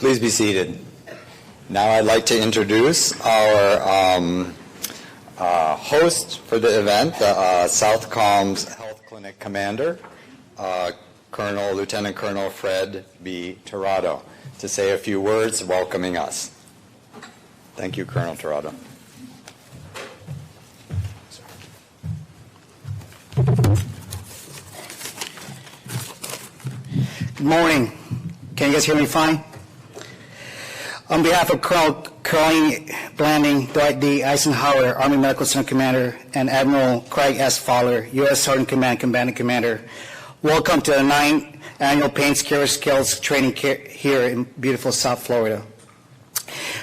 Please be seated. Now I'd like to introduce our host for the event, the SOUTHCOM's Health Clinic Commander, Lieutenant Colonel Fred B. Tirado, to say a few words welcoming us. Thank you, Colonel Tirado. Good morning. Can you guys hear me fine? On behalf of Colonel Caroline Blanding, Dwight D. Eisenhower, Army Medical Center Commander, and Admiral Craig S. Fowler, U.S. Sergeant Command, Combatant Commander, welcome to the 9th Annual Pain Care Skills Training here in beautiful South Florida.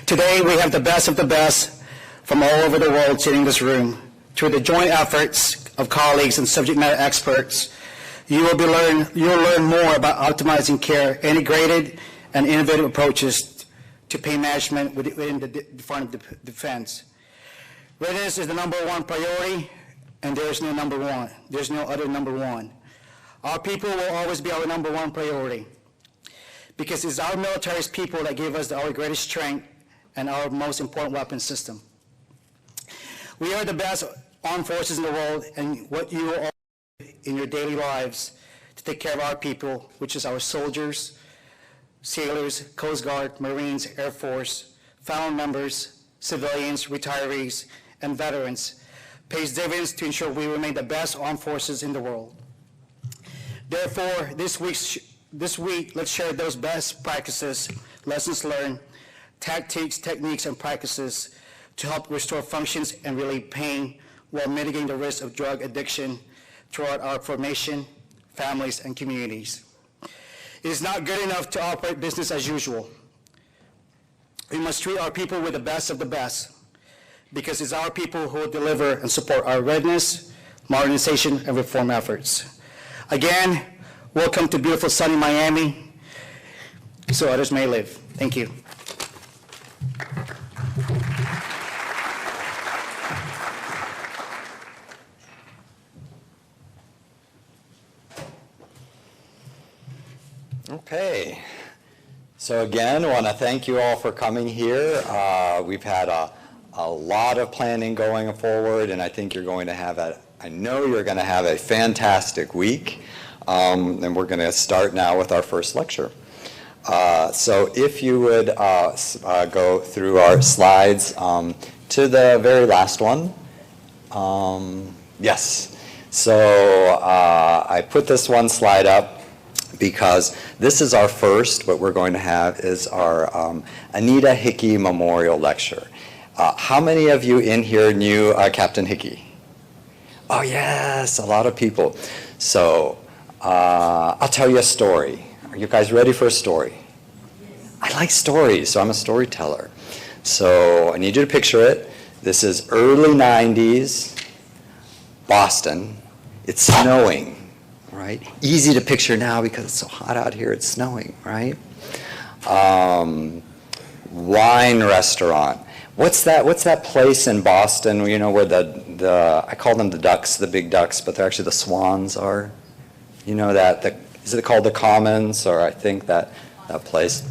Today, we have the best of the best from all over the world sitting in this room. Through the joint efforts of colleagues and subject matter experts, you will learn more about optimizing care, integrated and innovative approaches to pain management within the Department of Defense. Readiness is the #1 priority, and there's no number one. There's no other number one. Our people will always be our #1 priority, because it's our military's people that give us our greatest strength and our most important weapon system. We are the best armed forces in the world, and what you all do in your daily lives to take care of our people, which is our soldiers, sailors, Coast Guard, Marines, Air Force, family members, civilians, retirees, and veterans, pays dividends to ensure we remain the best armed forces in the world. Therefore, this week, let's share those best practices, lessons learned, tactics, techniques, and practices to help restore functions and relieve pain while mitigating the risk of drug addiction throughout our formation, families, and communities. It is not good enough to operate business as usual. We must treat our people with the best of the best, because it's our people who will deliver and support our readiness, modernization, and reform efforts. Again, welcome to beautiful sunny Miami, so others may live. Thank you. Okay, so again, I want to thank you all for coming here. We've had a lot of planning going forward, and I think you're going to have I know you're going to have a fantastic week. And we're going to start now with our first lecture. So if you would go through our slides to the very last one. Yes, so I put this one slide up because this is our first. What we're going to have is our Anita Hickey Memorial Lecture. How many of you in here knew Captain Hickey? Oh yes, a lot of people. So I'll tell you a story. Are you guys ready for a story? I like stories, so I'm a storyteller. So I need you to picture it. This is early 90s, Boston. It's snowing. Right? Easy to picture now because it's so hot out here, it's snowing, right? Wine restaurant. What's that place in Boston, you know, where I call them the ducks, the big ducks, but they're actually the swans are? You know is it called the Commons, or I think that place?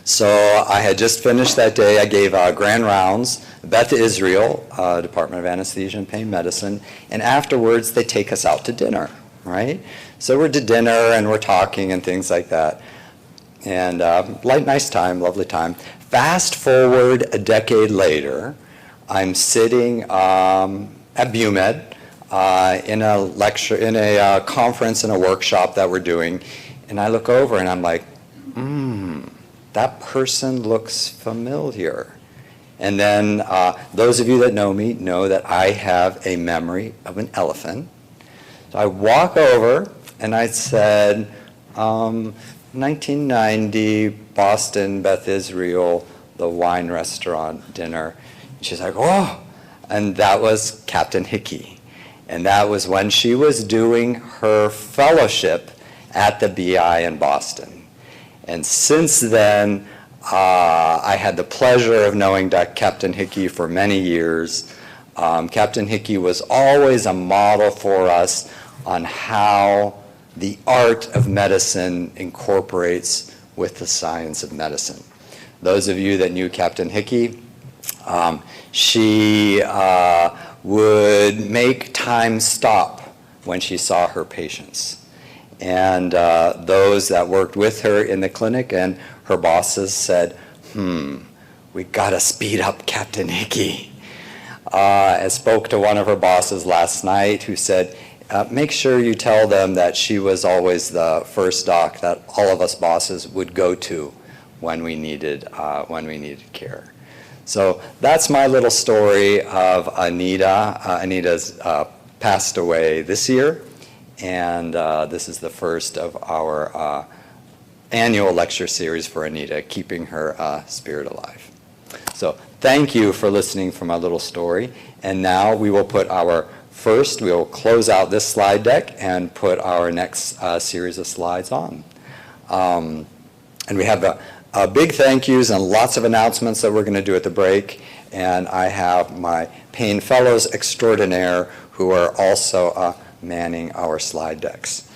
So I had just finished that day. I gave grand rounds, Beth Israel, Department of Anesthesia and Pain Medicine, and afterwards they take us out to dinner. Right? So we're to dinner and we're talking and things like that. And nice time, lovely time. Fast forward a decade later, I'm sitting at BUMED in a lecture, in a conference, in a workshop that we're doing, and I look over and I'm like, that person looks familiar. And then those of you that know me know that I have a memory of an elephant. So I walk over and I said, 1990, Boston, Beth Israel, the wine restaurant dinner. And she's like, oh, and that was Captain Hickey. And that was when she was doing her fellowship at the BI in Boston. And since then, I had the pleasure of knowing Captain Hickey for many years. Captain Hickey was always a model for us on how the art of medicine incorporates with the science of medicine. Those of you that knew Captain Hickey, she would make time stop when she saw her patients. And those that worked with her in the clinic and her bosses said, we gotta speed up Captain Hickey. I spoke to one of her bosses last night who said, make sure you tell them that she was always the first doc that all of us bosses would go to when we needed care. So that's my little story of Anita. Anita's passed away this year, and this is the first of our annual lecture series for Anita, Keeping Her Spirit Alive. So thank you for listening for my little story. And now we will we will close out this slide deck and put our next series of slides on. And we have a big thank yous and lots of announcements that we're going to do at the break. And I have my Pain Fellows extraordinaire who are also manning our slide decks.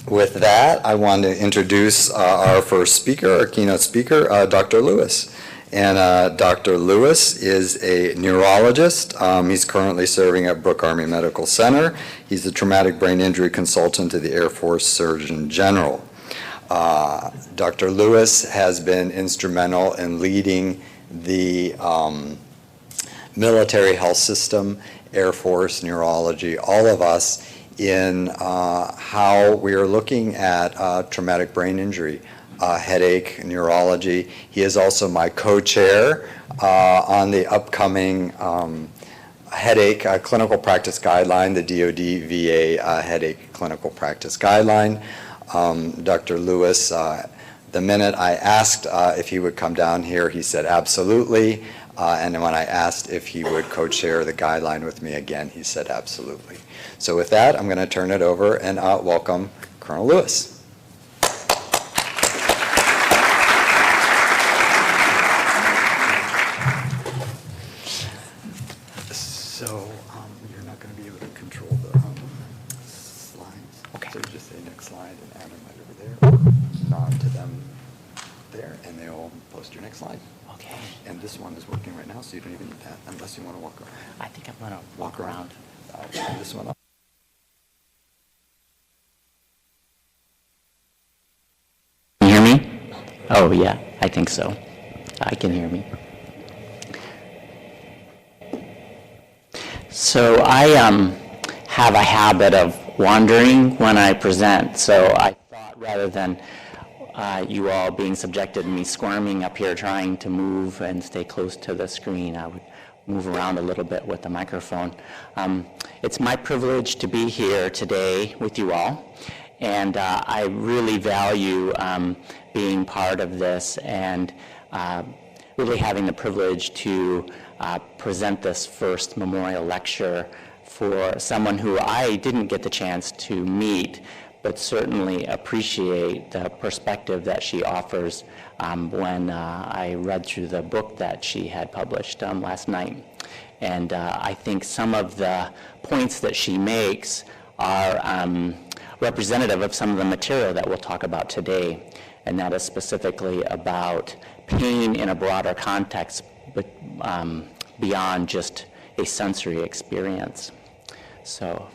With that, I want to introduce our first speaker, our keynote speaker, Dr. Lewis. And Dr. Lewis is a neurologist. He's currently serving at Brooke Army Medical Center. He's a traumatic brain injury consultant to the Air Force Surgeon General. Dr. Lewis has been instrumental in leading the military health system, Air Force, neurology, all of us in how we are looking at traumatic brain injury. Headache, neurology. He is also my co-chair on the upcoming headache clinical practice guideline, the DoD VA headache clinical practice guideline. Dr. Lewis, the minute I asked if he would come down here, he said absolutely. And when I asked if he would co-chair the guideline with me again, he said absolutely. So with that, I'm going to turn it over and welcome Colonel Lewis. So you're not going to be able to control the slides. Okay. So just say next slide and add them right over there. Nod to them there, and they'll post your next slide. Okay. And this one is working right now, so you don't even need that unless you want to walk around. I think I'm going to walk around. Turn this one up. Can you hear me? Oh, yeah, I think so. I can hear me. So I have a habit of wandering when I present, so I thought rather than you all being subjected to me squirming up here trying to move and stay close to the screen, I would move around a little bit with the microphone. It's my privilege to be here today with you all, and I really value being part of this and really having the privilege to present this first memorial lecture for someone who I didn't get the chance to meet, but certainly appreciate the perspective that she offers when I read through the book that she had published last night. And I think some of the points that she makes are representative of some of the material that we'll talk about today, and that is specifically about pain in a broader context, but beyond just a sensory experience. So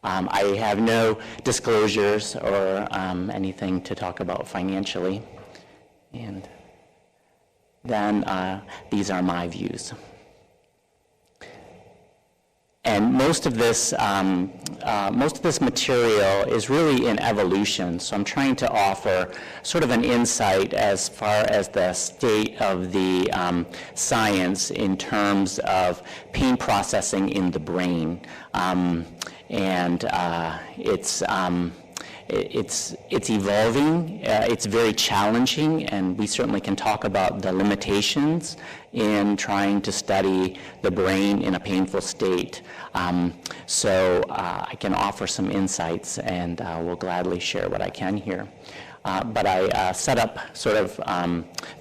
I have no disclosures or anything to talk about financially. And then these are my views. And most of this material is really in evolution, so I'm trying to offer sort of an insight as far as the state of the science in terms of pain processing in the brain. It's evolving, it's very challenging, and we certainly can talk about the limitations in trying to study the brain in a painful state. So I can offer some insights, and will gladly share what I can here. But I set up sort of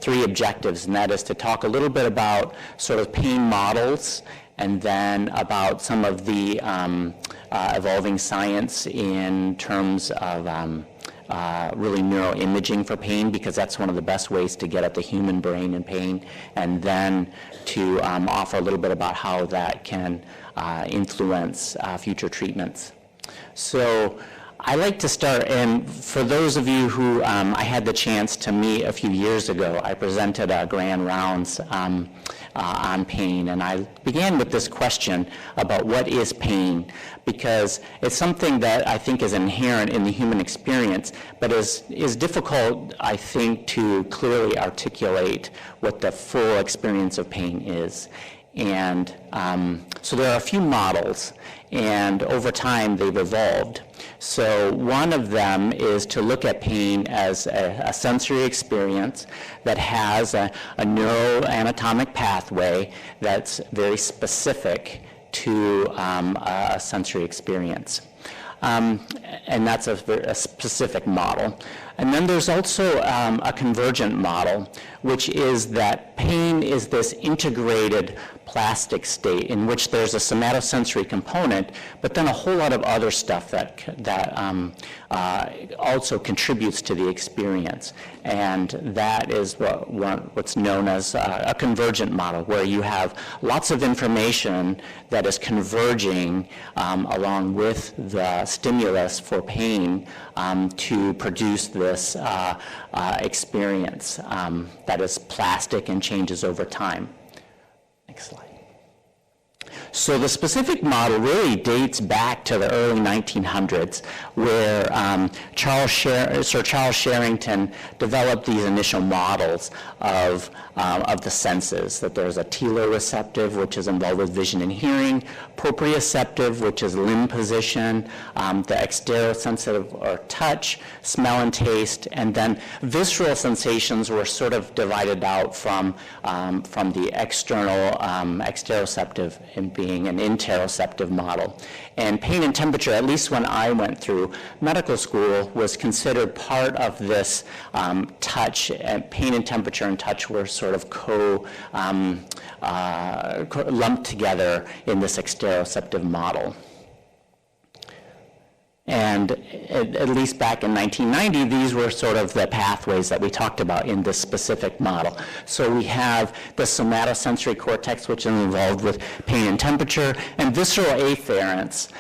3 objectives, and that is to talk a little bit about sort of pain models, and then about some of the evolving science in terms of really neuroimaging for pain, because that's one of the best ways to get at the human brain and pain, and then to offer a little bit about how that can influence future treatments. So I like to start, and for those of you who I had the chance to meet a few years ago, I presented a grand rounds on pain, and I began with this question about what is pain, because it's something that I think is inherent in the human experience, but is difficult, I think, to clearly articulate what the full experience of pain is. And so there are a few models, and over time they've evolved. So one of them is to look at pain as a sensory experience that has a neuroanatomic pathway that's very specific to a sensory experience. And that's a specific model. And then there's also a convergent model, which is that pain is this integrated plastic state in which there's a somatosensory component, but then a whole lot of other stuff that also contributes to the experience. And that is what's known as a convergent model, where you have lots of information that is converging along with the stimulus for pain to produce this experience that is plastic and changes over time. Next slide. So the specific model really dates back to the early 1900s, where Sir Charles Sherrington developed these initial models of the senses, that there's a teloreceptive, which is involved with vision and hearing, proprioceptive, which is limb position, the exterosensitive, or touch, smell and taste, and then visceral sensations were sort of divided out from the external exteroceptive and being an interoceptive model. And pain and temperature, at least when I went through medical school, was considered part of this touch. And pain and temperature and touch were sort of lumped together in this exteroceptive model. And at least back in 1990, these were sort of the pathways that we talked about in this specific model. So we have the somatosensory cortex, which is involved with pain and temperature, and visceral afferents,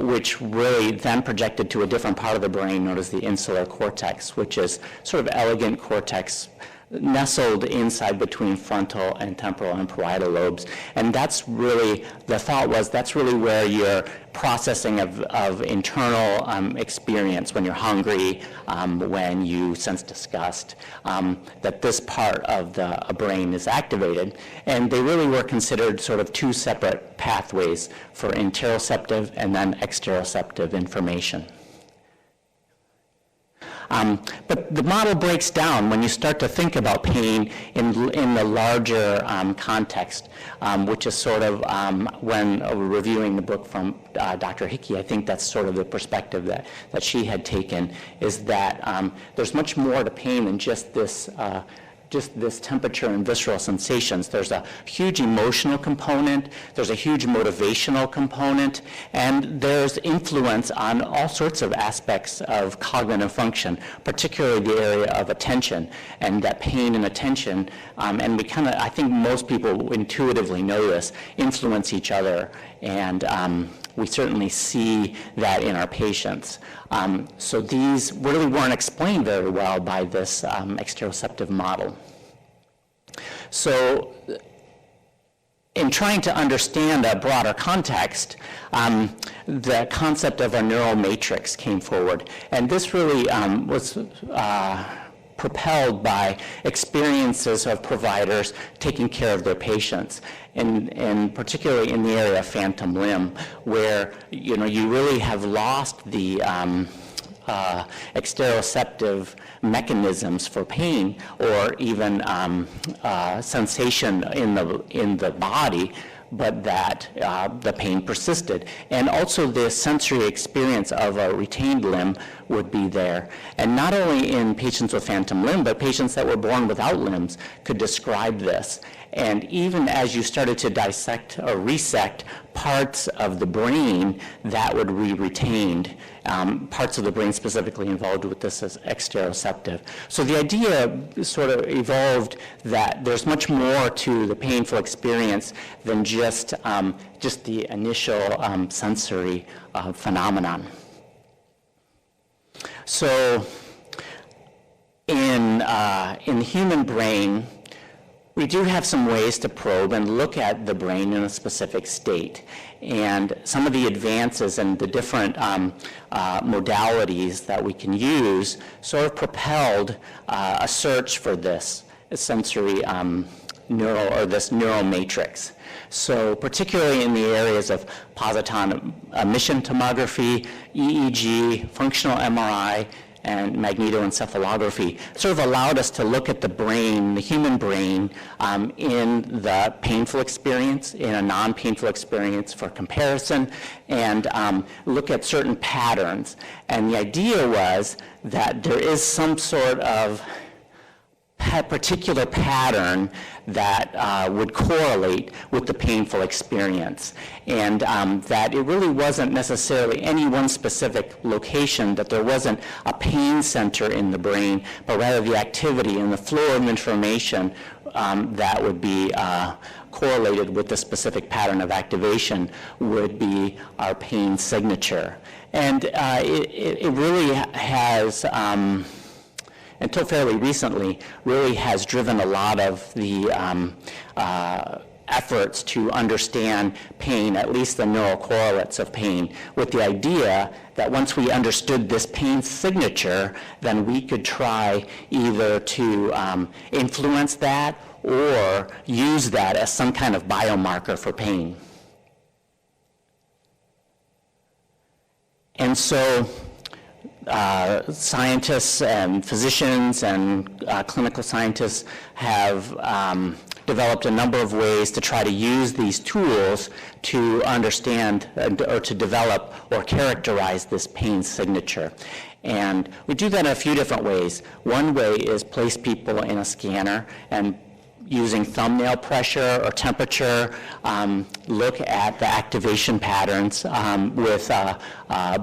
which really then projected to a different part of the brain known as the insular cortex, which is sort of elegant cortex nestled inside between frontal and temporal and parietal lobes. And that's really, the thought was, that's really where your processing of internal experience, when you're hungry, when you sense disgust, that this part of the brain is activated. And they really were considered sort of two separate pathways for interoceptive and then exteroceptive information. But the model breaks down when you start to think about pain in the larger context, which is sort of when reviewing the book from Dr. Hickey, I think that's sort of the perspective that she had taken, is that there's much more to pain than just this temperature and visceral sensations. There's a huge emotional component, there's a huge motivational component, and there's influence on all sorts of aspects of cognitive function, particularly the area of attention, and that pain and attention, and we kind of, I think most people intuitively know this, influence each other, and we certainly see that in our patients. So these really weren't explained very well by this exteroceptive model. So in trying to understand a broader context, the concept of a neural matrix came forward. And this really was propelled by experiences of providers taking care of their patients, and particularly in the area of phantom limb, where you really have lost the exteroceptive mechanisms for pain, or even sensation in the body, but that the pain persisted. And also the sensory experience of a retained limb would be there. And not only in patients with phantom limb, but patients that were born without limbs could describe this. And even as you started to dissect or resect parts of the brain, that would be retained, parts of the brain specifically involved with this as exteroceptive. So the idea sort of evolved that there's much more to the painful experience than just the initial sensory phenomenon. So in the human brain, we do have some ways to probe and look at the brain in a specific state. And some of the advances and the different modalities that we can use sort of propelled a search for this sensory this neural matrix. So particularly in the areas of positron emission tomography, EEG, functional MRI, and magnetoencephalography sort of allowed us to look at the brain, the human brain, in the painful experience, in a non-painful experience for comparison, and look at certain patterns. And the idea was that there is some sort of particular pattern that would correlate with the painful experience, and that it really wasn't necessarily any one specific location, that there wasn't a pain center in the brain, but rather the activity and the flow of information that would be correlated with the specific pattern of activation would be our pain signature. And it really has until fairly recently, really has driven a lot of the efforts to understand pain, at least the neural correlates of pain, with the idea that once we understood this pain signature, then we could try either to influence that or use that as some kind of biomarker for pain. And so scientists and physicians and clinical scientists have developed a number of ways to try to use these tools to understand or to develop or characterize this pain signature. And we do that in a few different ways. One way is place people in a scanner and using thumbnail pressure or temperature, look at the activation patterns with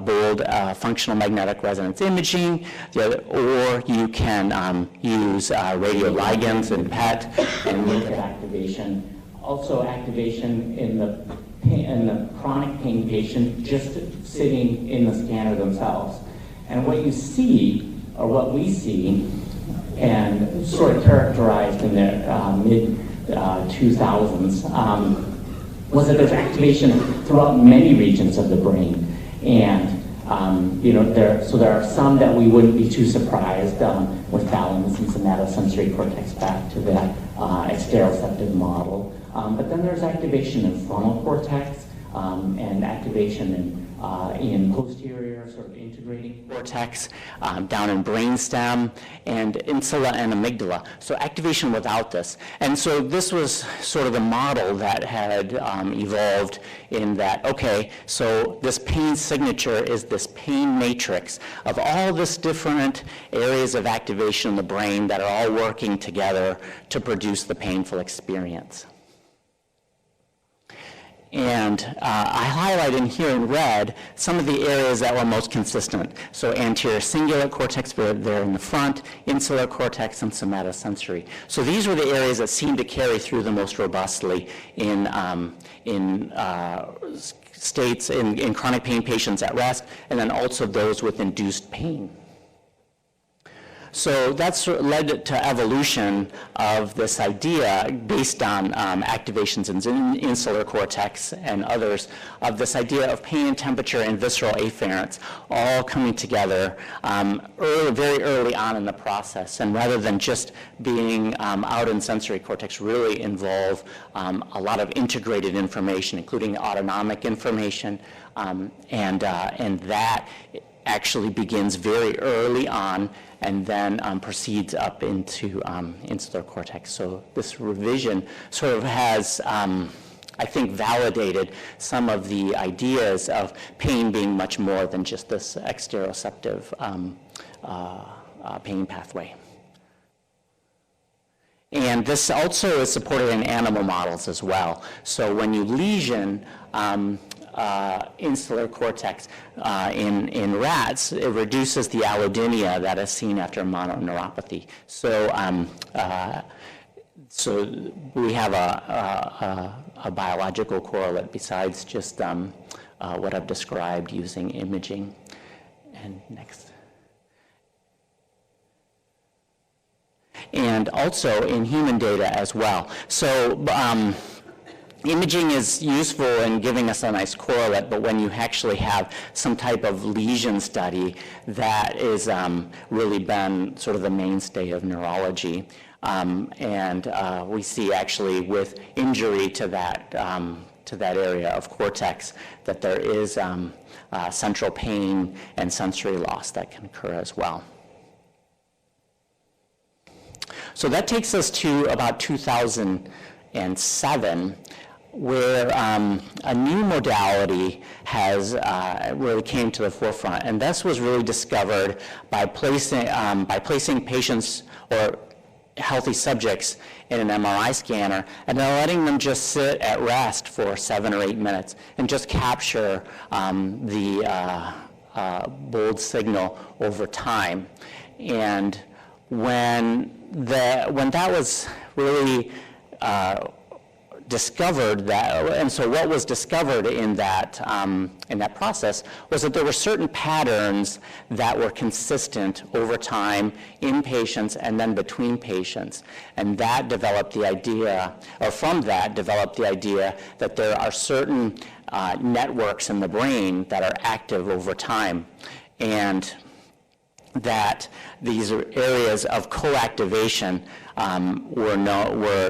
bold functional magnetic resonance imaging, or you can use radioligands and PET and look at activation. Also activation in the chronic pain patient just sitting in the scanner themselves. And what you see, or what we see, and sort of characterized in the mid-2000s, was that there's activation throughout many regions of the brain. And there are some that we wouldn't be too surprised with thalamus and somatosensory cortex back to that exteroceptive model. But then there's activation in frontal cortex and activation in posterior sort of integrating cortex, down in brainstem, and insula and amygdala. So activation without this. And so this was sort of the model that had evolved in that, okay, so this pain signature is this pain matrix of all this different areas of activation in the brain that are all working together to produce the painful experience. And I highlight in here in red some of the areas that were most consistent. So anterior cingulate cortex there in the front, insular cortex, and somatosensory. So these were the areas that seemed to carry through the most robustly in states, in chronic pain patients at rest, and then also those with induced pain. So that's led to evolution of this idea based on activations in insular cortex and others of this idea of pain and temperature and visceral afferents all coming together very early on in the process. And rather than just being out in sensory cortex, really involve a lot of integrated information, including autonomic information, and that actually begins very early on and then proceeds up into insular cortex. So this revision sort of has I think, validated some of the ideas of pain being much more than just this exteroceptive pain pathway. And this also is supported in animal models as well. So when you lesion insular cortex in rats, it reduces the allodynia that is seen after mononeuropathy. So, so we have a biological correlate besides just what I've described using imaging. And next. And also in human data as well. So imaging is useful in giving us a nice correlate, but when you actually have some type of lesion study, that is really been sort of the mainstay of neurology. And we see actually with injury to that area of cortex that there is central pain and sensory loss that can occur as well. So that takes us to about 2007, where a new modality has really came to the forefront, and this was really discovered by placing patients or healthy subjects in an MRI scanner and then letting them just sit at rest for 7 or 8 minutes and just capture the bold signal over time. And when that was really discovered, and so what was discovered in that process was that there were certain patterns that were consistent over time in patients and then between patients, and that developed the idea, or from that developed the idea that there are certain networks in the brain that are active over time, and that these areas of co-activation were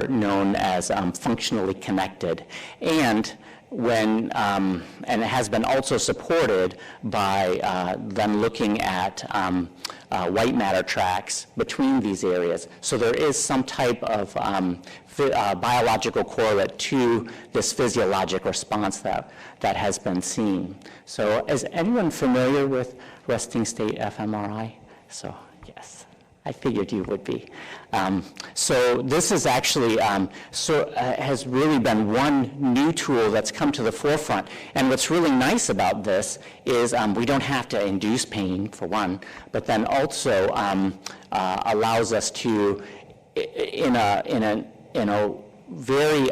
known as functionally connected. And and it has been also supported by them looking at white matter tracks between these areas. So there is some type of biological correlate to this physiologic response that has been seen. So is anyone familiar with resting state fMRI? So yes, I figured you would be. So this is actually has really been one new tool that's come to the forefront. And what's really nice about this is we don't have to induce pain, for one, but then also allows us to, in a very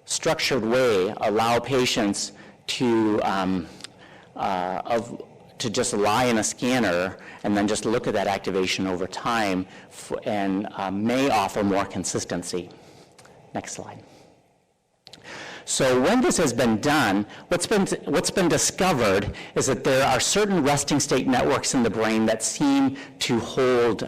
structured way, allow patients to just lie in a scanner and then just look at that activation over time and may offer more consistency. Next slide. So when this has been done, what's been discovered is that there are certain resting state networks in the brain that seem to hold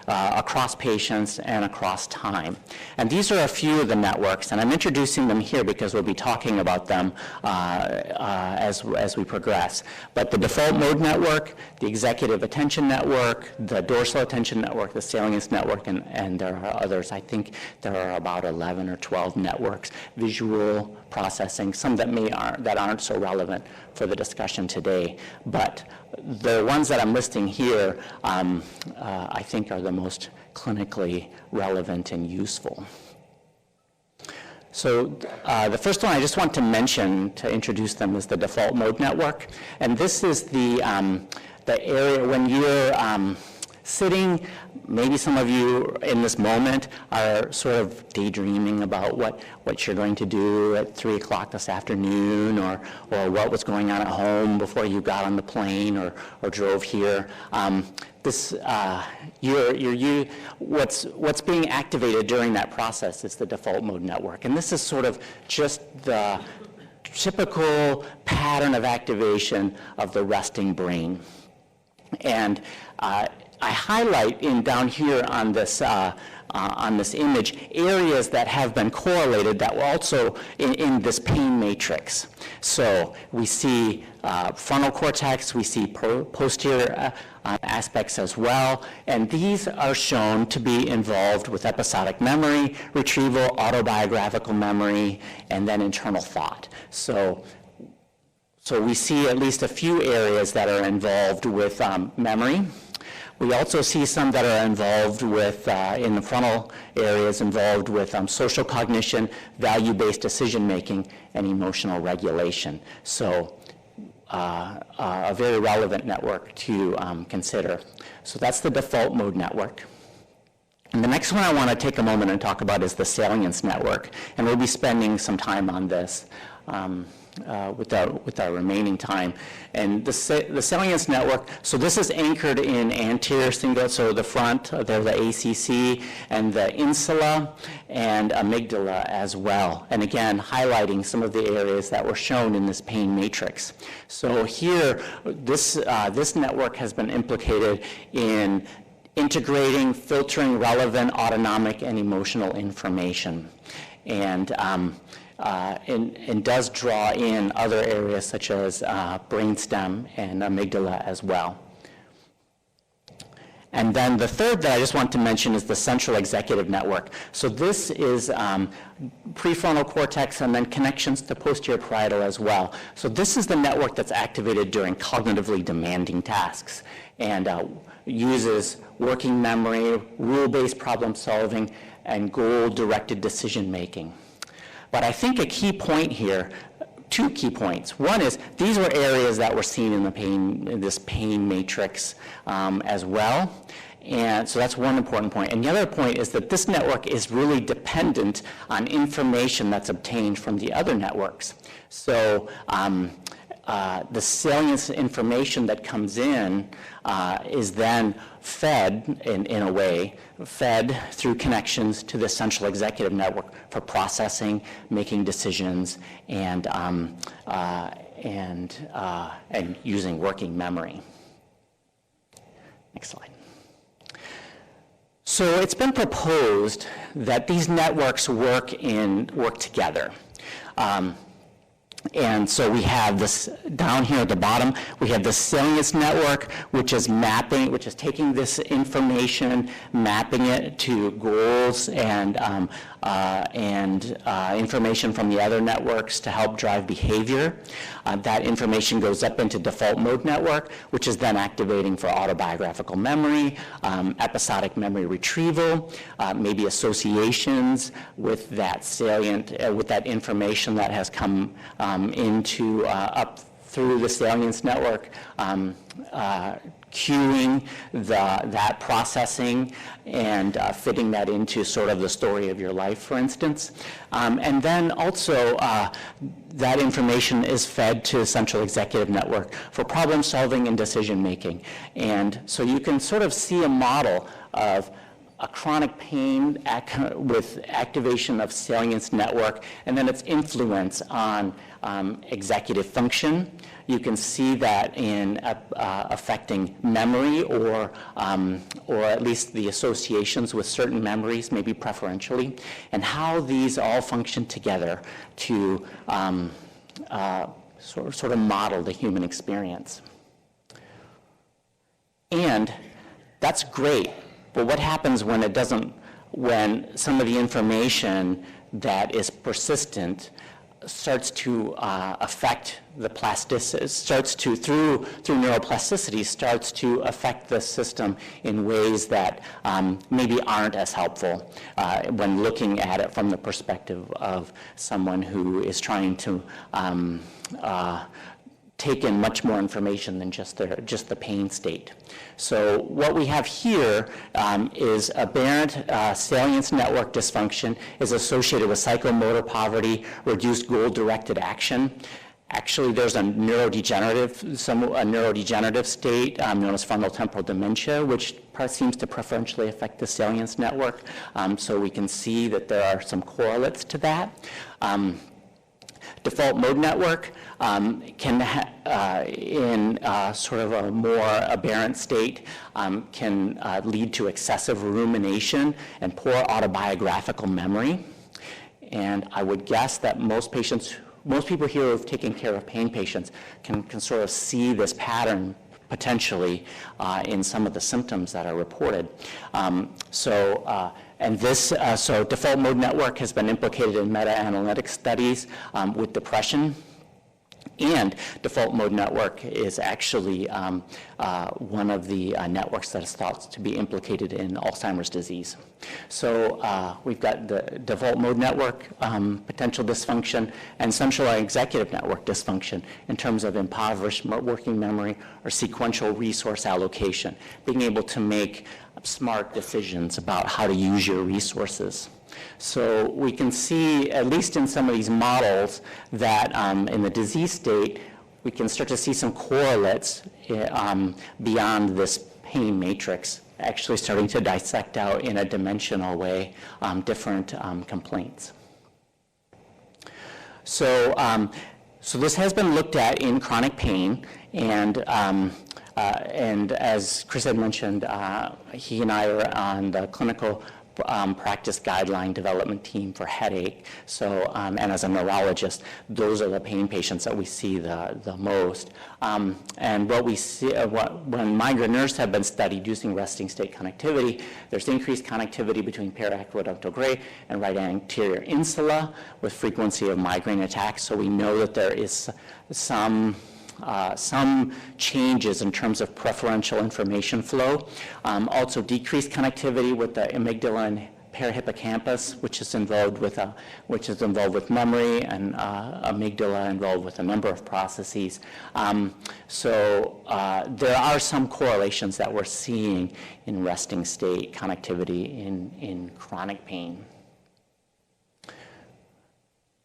across patients and across time. And these are a few of the networks, and I'm introducing them here because we'll be talking about them as we progress. But the default mode network, the executive attention network, the dorsal attention network, the salience network, and there are others. I think there are about 11 or 12 networks, visual processing, some that aren't so relevant for the discussion today. But the ones that I'm listing here, I think are the most clinically relevant and useful. So the first one I just want to mention to introduce them is the default mode network. And this is the area when you're sitting, maybe some of you in this moment are sort of daydreaming about what you're going to do at 3 o'clock this afternoon, or what was going on at home before you got on the plane or drove here. What's being activated during that process is the default mode network. And this is sort of just the typical pattern of activation of the resting brain. And I highlight down here on this image areas that have been correlated that were also in this pain matrix. So we see frontal cortex, we see posterior aspects as well, and these are shown to be involved with episodic memory, retrieval, autobiographical memory, and then internal thought. So we see at least a few areas that are involved with memory. We also see some that are involved with, in the frontal areas, involved with social cognition, value-based decision-making, and emotional regulation. So a very relevant network to consider. So that's the default mode network. And the next one I want to take a moment and talk about is the salience network. And we'll be spending some time on this with our remaining time. And the salience network, so this is anchored in anterior cingulate, so the front, there's the ACC, and the insula, and amygdala as well. And again, highlighting some of the areas that were shown in this pain matrix. So here, this network has been implicated in integrating, filtering relevant autonomic and emotional information. And does draw in other areas such as brainstem and amygdala as well. And then the third that I just want to mention is the central executive network. So this is prefrontal cortex and then connections to posterior parietal as well. So this is the network that's activated during cognitively demanding tasks and uses working memory, rule-based problem solving, and goal-directed decision making. But I think a key point here, two key points. One is these were areas that were seen in this pain matrix as well. And so that's one important point. And the other point is that this network is really dependent on information that's obtained from the other networks. So the salience information that comes in is then fed, in a way, fed through connections to the central executive network for processing, making decisions, and using working memory. Next slide. So it's been proposed that these networks work together. And so we have this down here at the bottom, we have the salience network, which is taking this information, mapping it to goals and information from the other networks to help drive behavior. That information goes up into default mode network, which is then activating for autobiographical memory, episodic memory retrieval, maybe associations with that salient, with that information that has come into up through the salience network, queuing that processing and fitting that into sort of the story of your life, for instance. And then also that information is fed to the central executive network for problem solving and decision making. And so you can sort of see a model of a chronic pain with activation of salience network, and then its influence on executive function. You can see that in affecting memory or at least the associations with certain memories, maybe preferentially, and how these all function together to sort of model the human experience. And that's great. But what happens when it doesn't, when some of the information that is persistent starts to affect the plasticity, through neuroplasticity, starts to affect the system in ways that maybe aren't as helpful when looking at it from the perspective of someone who is trying to take in much more information than just the pain state. So what we have here is aberrant salience network dysfunction is associated with psychomotor poverty, reduced goal-directed action. Actually, there's a neurodegenerative state known as frontotemporal dementia, which seems to preferentially affect the salience network. So we can see that there are some correlates to that. default mode network can, in sort of a more aberrant state, can lead to excessive rumination and poor autobiographical memory. And I would guess that most people here who have taken care of pain patients can sort of see this pattern potentially in some of the symptoms that are reported. So default mode network has been implicated in meta-analytic studies with depression. And default mode network is actually one of the networks that is thought to be implicated in Alzheimer's disease. So we've got the default mode network potential dysfunction and central executive network dysfunction in terms of impoverished working memory or sequential resource allocation, being able to make smart decisions about how to use your resources. So we can see, at least in some of these models, that in the disease state, we can start to see some correlates beyond this pain matrix, actually starting to dissect out in a dimensional way different complaints. So this has been looked at in chronic pain, and as Chris had mentioned, he and I are on the clinical practice guideline development team for headache. So, and as a neurologist, those are the pain patients that we see the most. And what we see, when migraineurs have been studied using resting state connectivity, there's increased connectivity between paraqueductal gray and right anterior insula with frequency of migraine attacks. So we know that there is some changes in terms of preferential information flow. Also decreased connectivity with the amygdala and parahippocampus, which is involved with memory, and amygdala involved with a number of processes. There are some correlations that we're seeing in resting state connectivity in chronic pain.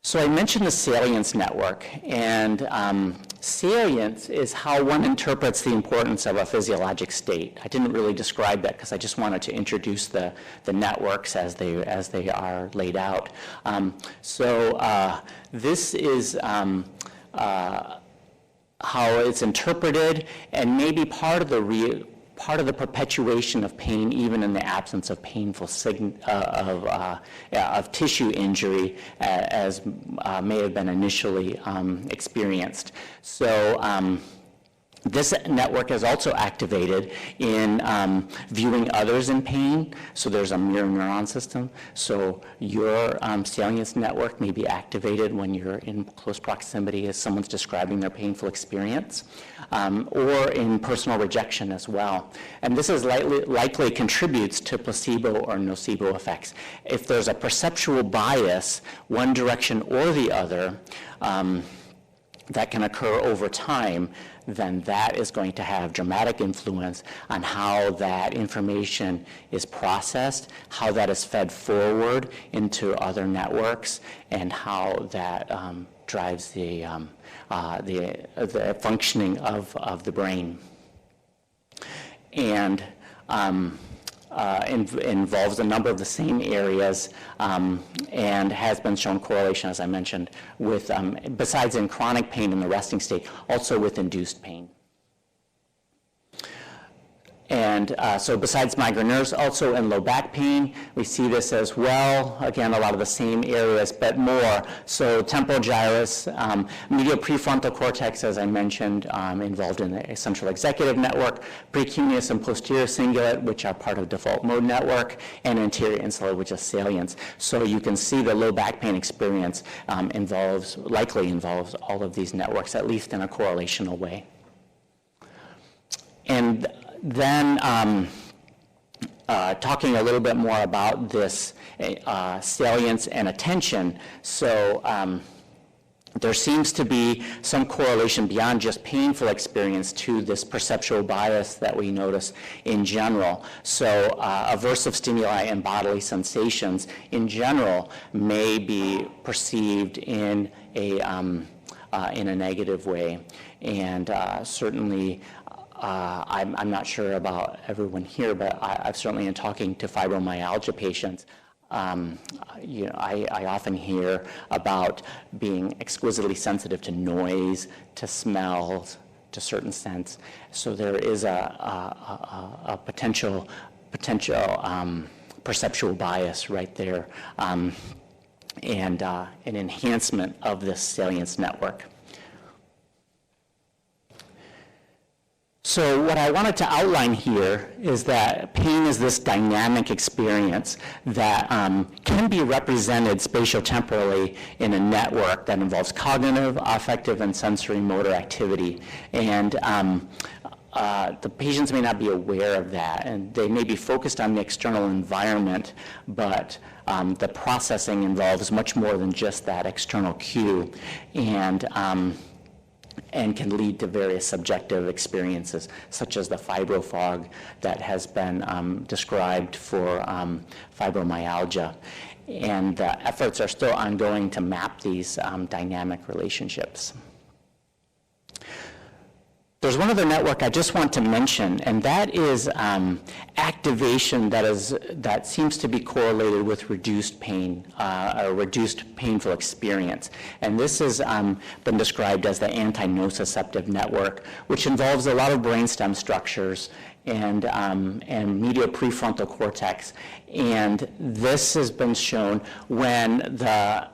So I mentioned the salience network, and salience is how one interprets the importance of a physiologic state. I didn't really describe that because I just wanted to introduce the networks as they are laid out. This is how it's interpreted, and maybe part of the perpetuation of pain, even in the absence of painful of tissue injury, as may have been initially experienced. So this network is also activated in viewing others in pain. So there's a mirror neuron system. So your salience network may be activated when you're in close proximity as someone's describing their painful experience, or in personal rejection as well. And this is likely contributes to placebo or nocebo effects. If there's a perceptual bias, one direction or the other, that can occur over time, then that is going to have dramatic influence on how that information is processed, how that is fed forward into other networks, and how that drives the functioning of the brain. And involves a number of the same areas, and has been shown correlation, as I mentioned, with, besides in chronic pain in the resting state, also with induced pain. And so besides migraineurs, also in low back pain, we see this as well. Again, a lot of the same areas, but more. So temporal gyrus, medial prefrontal cortex, as I mentioned, involved in the central executive network, precuneus and posterior cingulate, which are part of default mode network, and anterior insula, which is salience. So you can see the low back pain experience likely involves all of these networks, at least in a correlational way. And then talking a little bit more about this salience and attention. So there seems to be some correlation beyond just painful experience to this perceptual bias that we notice in general. So aversive stimuli and bodily sensations in general may be perceived in a negative way, and certainly I'm not sure about everyone here, but I've certainly, in talking to fibromyalgia patients, I often hear about being exquisitely sensitive to noise, to smells, to certain scents. So there is a potential perceptual bias right there, and an enhancement of this salience network. So what I wanted to outline here is that pain is this dynamic experience that can be represented spatiotemporally in a network that involves cognitive, affective, and sensory motor activity. And the patients may not be aware of that, and they may be focused on the external environment, but the processing involves much more than just that external cue, and can lead to various subjective experiences, such as the fibrofog that has been described for fibromyalgia. And the efforts are still ongoing to map these dynamic relationships. There's one other network I just want to mention, and that is activation that seems to be correlated with reduced pain, or reduced painful experience. And this has been described as the anti-nociceptive network, which involves a lot of brainstem structures and medial prefrontal cortex. And this has been shown when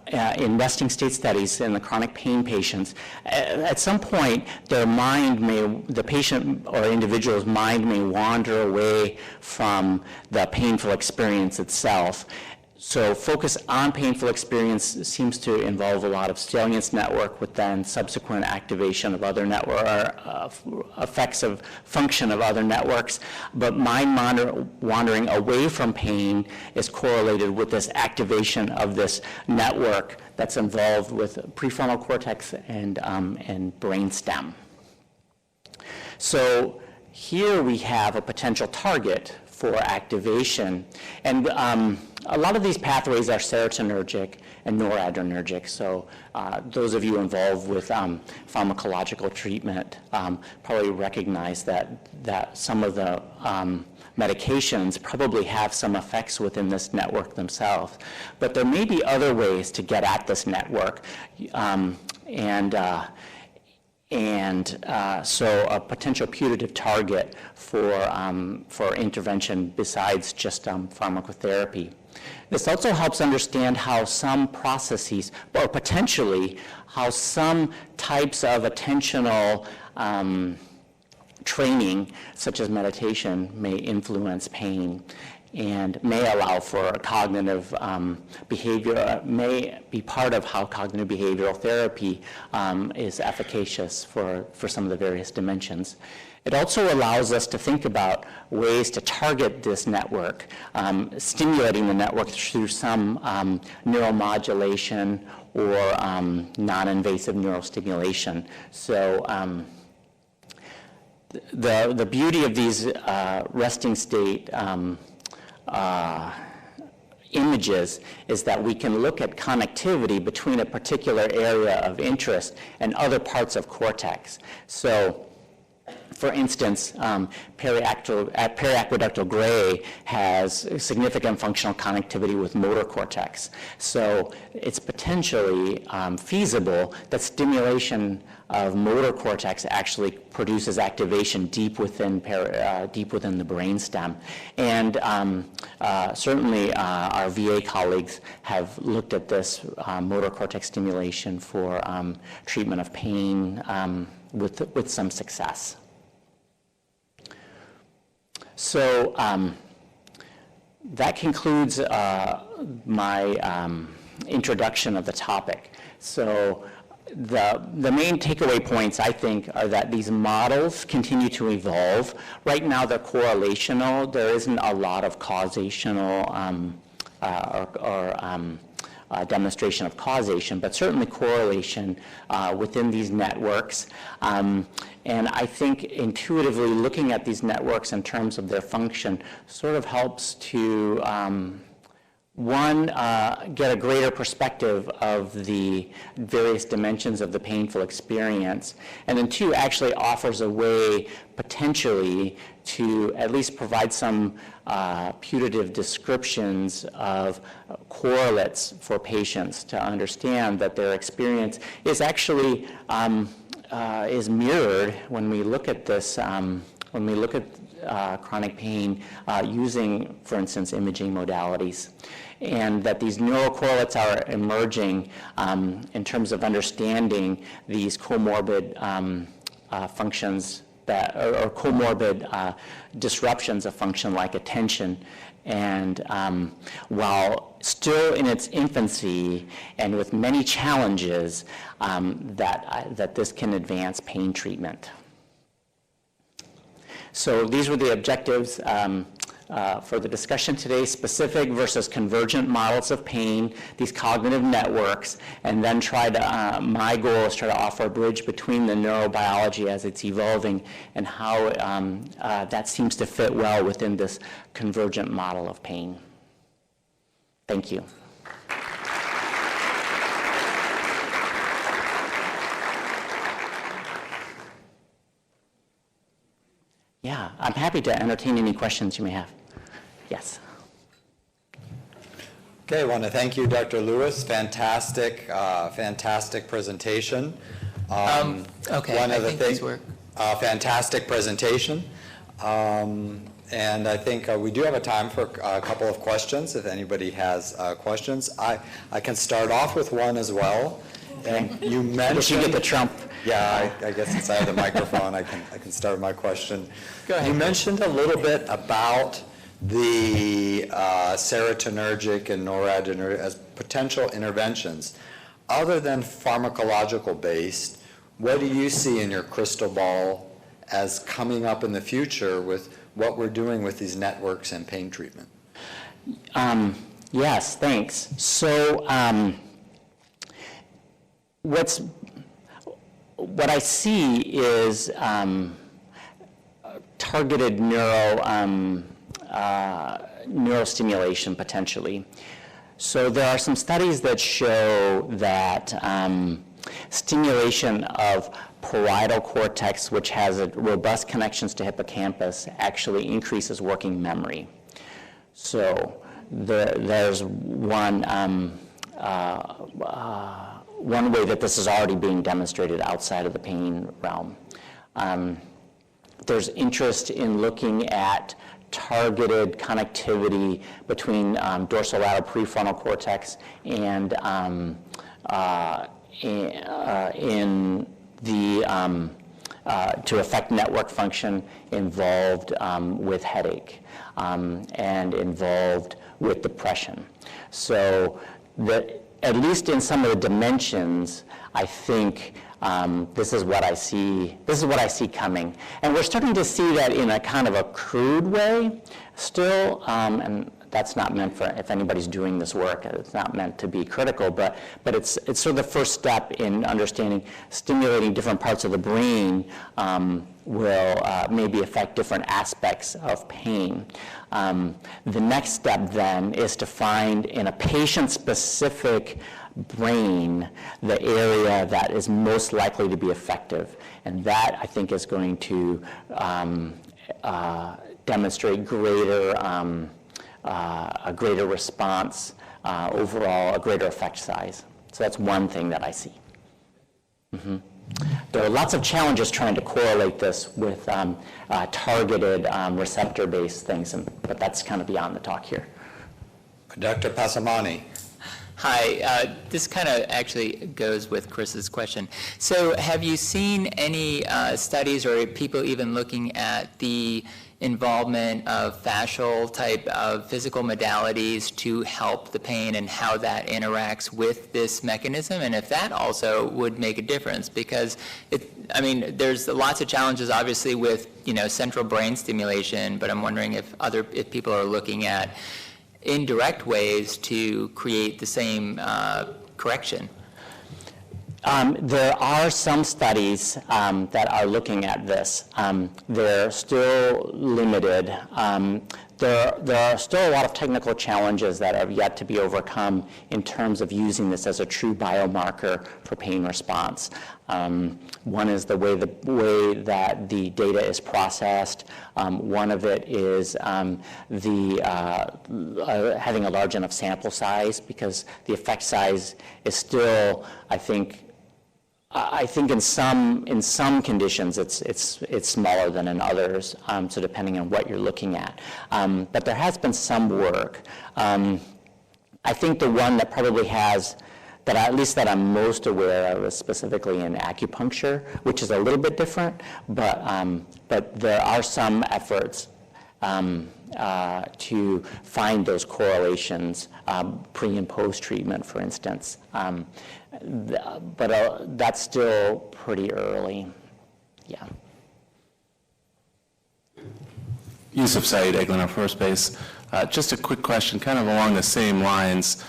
in resting state studies in the chronic pain patients, at some point the patient or individual's mind may wander away from the painful experience itself. So focus on painful experience seems to involve a lot of salience network with then subsequent activation of other network, effects of function of other networks. But mind wandering away from pain is correlated with this activation of this network that's involved with prefrontal cortex and brainstem. So here we have a potential target for activation. And a lot of these pathways are serotonergic and noradrenergic. So those of you involved with pharmacological treatment probably recognize that some of the medications probably have some effects within this network themselves. But there may be other ways to get at this network. So a potential putative target for intervention besides just pharmacotherapy. This also helps understand how some processes, or potentially how some types of attentional training, such as meditation, may influence pain and may allow for cognitive behavior, may be part of how cognitive behavioral therapy is efficacious for some of the various dimensions. It also allows us to think about ways to target this network, stimulating the network through some neuromodulation or non-invasive neurostimulation. So the beauty of these resting state images is that we can look at connectivity between a particular area of interest and other parts of cortex. So, for instance, periaqueductal gray has significant functional connectivity with motor cortex. So it's potentially feasible that stimulation of motor cortex actually produces activation deep within the brainstem. And certainly our VA colleagues have looked at this motor cortex stimulation for treatment of pain with some success. So that concludes my introduction of the topic. So the main takeaway points, I think, are that these models continue to evolve. Right now, they're correlational. There isn't a lot of causational demonstration of causation, but certainly correlation within these networks. And I think intuitively looking at these networks in terms of their function sort of helps to one, get a greater perspective of the various dimensions of the painful experience, and then two, actually offers a way potentially to at least provide some putative descriptions of correlates for patients to understand that their experience is actually is mirrored when we look at this, when we look at chronic pain using, for instance, imaging modalities, and that these neurocorrelates are emerging in terms of understanding these comorbid functions that, or comorbid disruptions of function like attention. And while still in its infancy and with many challenges, that this can advance pain treatment. So these were the objectives for the discussion today: specific versus convergent models of pain, these cognitive networks, and then my goal is try to offer a bridge between the neurobiology as it's evolving and how that seems to fit well within this convergent model of pain. Thank you. Yeah, I'm happy to entertain any questions you may have. Yes. Okay, I want to thank you, Dr. Lewis. Fantastic, fantastic presentation. Okay, one I of the think things, these work. Fantastic presentation. And I think we do have a time for a couple of questions, if anybody has questions. I can start off with one as well. And you mentioned... You get the trump. Yeah, I guess since I have the microphone, I can start my question. Go ahead. You mentioned a little bit about the serotonergic and noradrenergic as potential interventions. Other than pharmacological based, what do you see in your crystal ball as coming up in the future with what we're doing with these networks and pain treatment? Yes, thanks. So what I see is targeted neurostimulation potentially. So there are some studies that show that stimulation of parietal cortex, which has robust connections to hippocampus, actually increases working memory. So there's one way that this is already being demonstrated outside of the pain realm. There's interest in looking at targeted connectivity between dorsolateral prefrontal cortex and to affect network function involved with headache and involved with depression. So at least in some of the dimensions, I think this is what I see coming. And we're starting to see that in a kind of a crude way still, and that's not meant for, if anybody's doing this work, it's not meant to be critical, but it's sort of the first step in understanding stimulating different parts of the brain will maybe affect different aspects of pain. The next step then is to find in a patient-specific brain the area that is most likely to be effective. And that, I think, is going to demonstrate a greater response, overall, a greater effect size. So that's one thing that I see. Mm-hmm. There are lots of challenges trying to correlate this with targeted receptor-based things, but that's kind of beyond the talk here. Dr. Pasamani. Hi, this kind of actually goes with Chris's question. So have you seen any studies or people even looking at the involvement of fascial type of physical modalities to help the pain and how that interacts with this mechanism, and if that also would make a difference? Because there's lots of challenges obviously with central brain stimulation, but I'm wondering if people are looking at indirect ways to create the same correction. There are some studies that are looking at this. They're still limited. there are still a lot of technical challenges that have yet to be overcome in terms of using this as a true biomarker for pain response. One is the way that the data is processed. One of it is having a large enough sample size, because the effect size is still, I think in some conditions it's smaller than in others, so depending on what you're looking at. But there has been some work. I think the one that probably has, that at least that I'm most aware of, is specifically in acupuncture, which is a little bit different, but there are some efforts to find those correlations pre and post treatment, for instance. But that's still pretty early. Yeah. Yusuf Saeed, Eglin Air Force Base. Just a quick question, kind of along the same lines.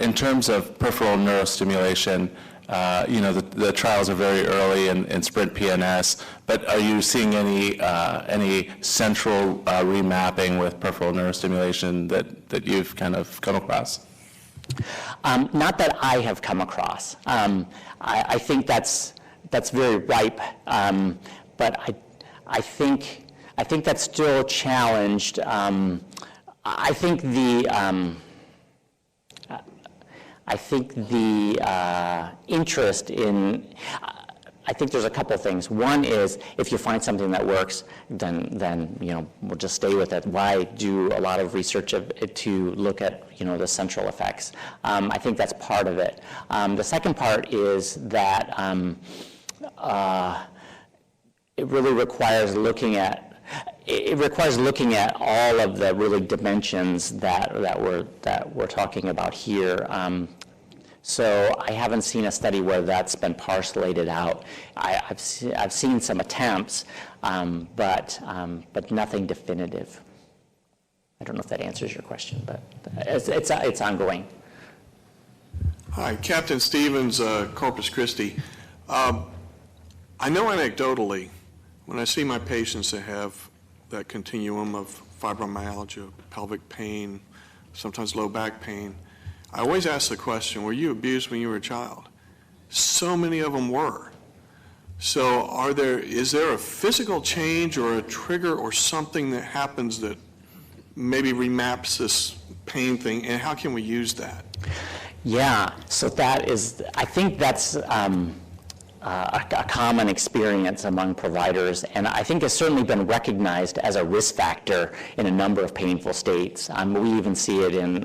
In terms of peripheral neurostimulation, the trials are very early in Sprint PNS, but are you seeing any central remapping with peripheral neurostimulation that you've kind of come across? Not that I have come across. I think that's very ripe, but I think that's still challenged. I think the interest in, I think there's a couple things. One is, if you find something that works, then we'll just stay with it. Why do a lot of research to look at the central effects? I think that's part of it. The second part is that it really requires looking at. It requires looking at all of the really dimensions that we're talking about here. So I haven't seen a study where that's been parcellated out. I've seen some attempts, but nothing definitive. I don't know if that answers your question, but it's ongoing. Hi, Captain Stevens, Corpus Christi. I know anecdotally, when I see my patients that have that continuum of fibromyalgia, pelvic pain, sometimes low back pain, I always ask the question, were you abused when you were a child? So many of them were. So is there a physical change or a trigger or something that happens that maybe remaps this pain thing, and how can we use that? Yeah, so I think that's a common experience among providers, and I think has certainly been recognized as a risk factor in a number of painful states. We even see it in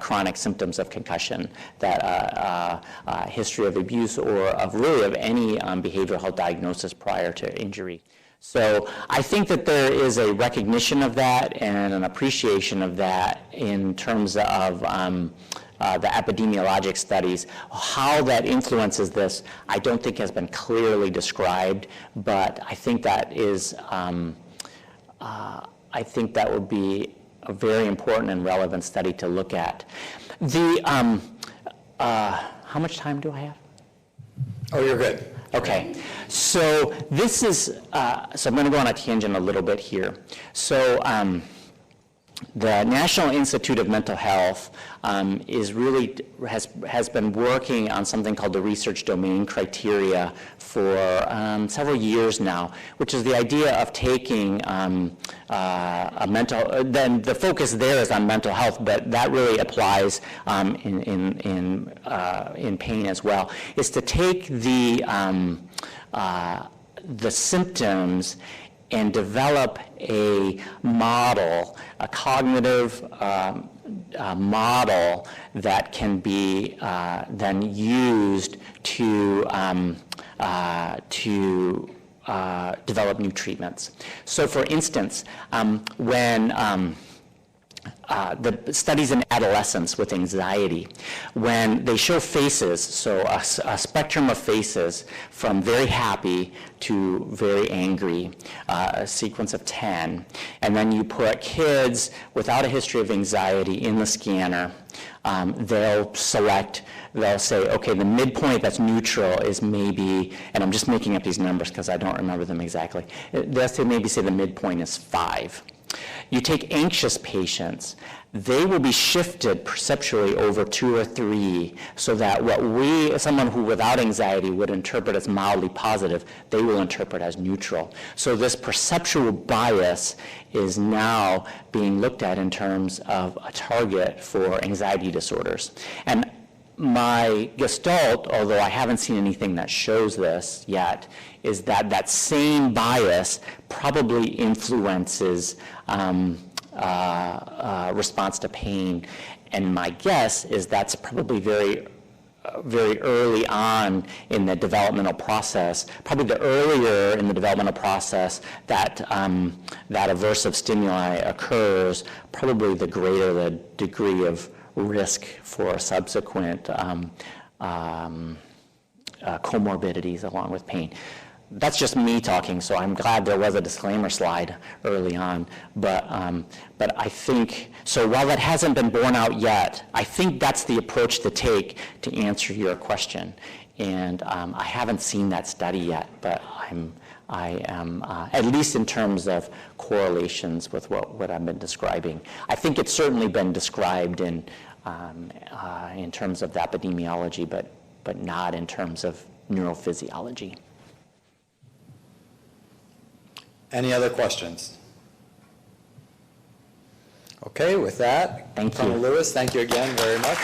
chronic symptoms of concussion, that history of abuse or of any behavioral health diagnosis prior to injury. So I think that there is a recognition of that and an appreciation of that in terms of the epidemiologic studies. How that influences this, I don't think has been clearly described, but I think that is, I think that would be a very important and relevant study to look at. How much time do I have? Oh, you're good. Okay, so this is, so I'm going to go on a tangent a little bit here. So the National Institute of Mental Health has been working on something called the research domain criteria for several years now, which is the idea of taking then the focus there is on mental health, but that really applies in pain as well, is to take the symptoms and develop a model, a cognitive model that can be then used to develop new treatments. So, for instance, when the studies in adolescents with anxiety, when they show faces, so a spectrum of faces from very happy to very angry, a sequence of 10, and then you put kids without a history of anxiety in the scanner, they'll say, okay, the midpoint that's neutral is maybe, and I'm just making up these numbers because I don't remember them exactly, they'll maybe say the midpoint is 5. You take anxious patients, they will be shifted perceptually over 2 or 3, so that what someone who without anxiety would interpret as mildly positive, they will interpret as neutral. So this perceptual bias is now being looked at in terms of a target for anxiety disorders. And my gestalt, although I haven't seen anything that shows this yet, is that that same bias probably influences response to pain. And my guess is that's probably very early on in the developmental process, probably the earlier in the developmental process that that aversive stimuli occurs, probably the greater the degree of risk for subsequent comorbidities along with pain. That's just me talking, so I'm glad there was a disclaimer slide early on. But I think, so while that hasn't been borne out yet, I think that's the approach to take to answer your question. And I haven't seen that study yet, but I am, at least in terms of correlations with what I've been describing. I think it's certainly been described in terms of the epidemiology, but not in terms of neurophysiology. Any other questions? Okay, with that, Thank Colonel you. Lewis, thank you again very much.